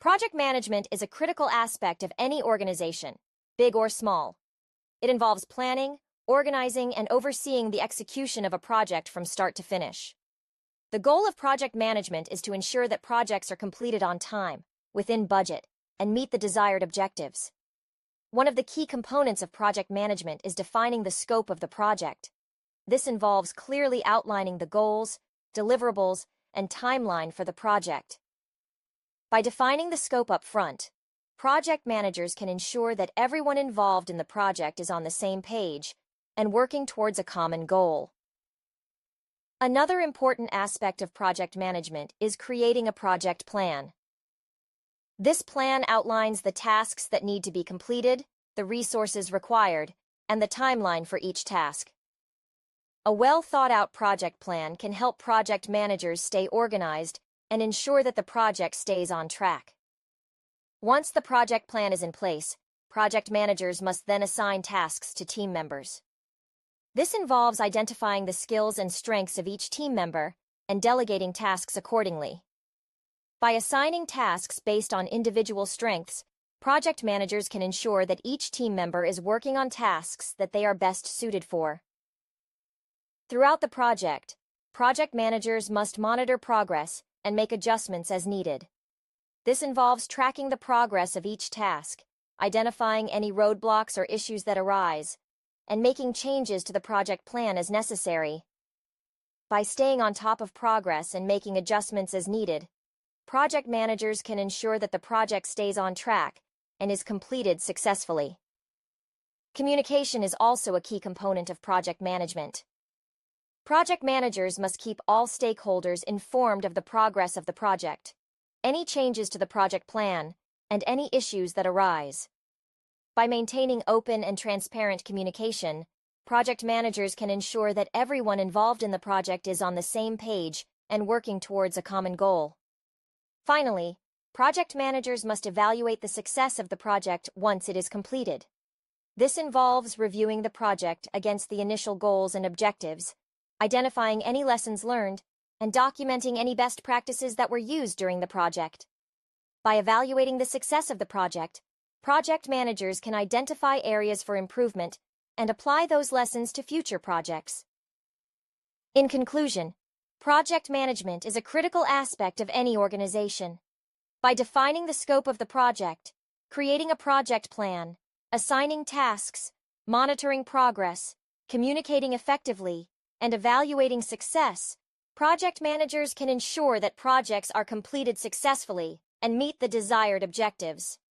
Project management is a critical aspect of any organization, big or small. It involves planning, organizing, and overseeing the execution of a project from start to finish. The goal of project management is to ensure that projects are completed on time, within budget, and meet the desired objectives. One of the key components of project management is defining the scope of the project. This involves clearly outlining the goals, deliverables, and timeline for the project. By defining the scope up front, project managers can ensure that everyone involved in the project is on the same page and working towards a common goal. Another important aspect of project management is creating a project plan. This plan outlines the tasks that need to be completed, the resources required, and the timeline for each task. A well-thought-out project plan can help project managers stay organized and ensure that the project stays on track. Once the project plan is in place, project managers must then assign tasks to team members. This involves identifying the skills and strengths of each team member and delegating tasks accordingly. By assigning tasks based on individual strengths, project managers can ensure that each team member is working on tasks that they are best suited for. Throughout the project managers must monitor progress and make adjustments as needed. This involves tracking the progress of each task, identifying any roadblocks or issues that arise, and making changes to the project plan as necessary. By staying on top of progress and making adjustments as needed, project managers can ensure that the project stays on track and is completed successfully. Communication is also a key component of project management. Project managers must keep all stakeholders informed of the progress of the project, any changes to the project plan, and any issues that arise. By maintaining open and transparent communication, project managers can ensure that everyone involved in the project is on the same page and working towards a common goal. Finally, project managers must evaluate the success of the project once it is completed. This involves reviewing the project against the initial goals and objectives, identifying any lessons learned, and documenting any best practices that were used during the project. By evaluating the success of the project managers can identify areas for improvement and apply those lessons to future projects. In conclusion, project management is a critical aspect of any organization. By defining the scope of the project, creating a project plan, assigning tasks, monitoring progress, communicating effectively, and evaluating success, project managers can ensure that projects are completed successfully and meet the desired objectives.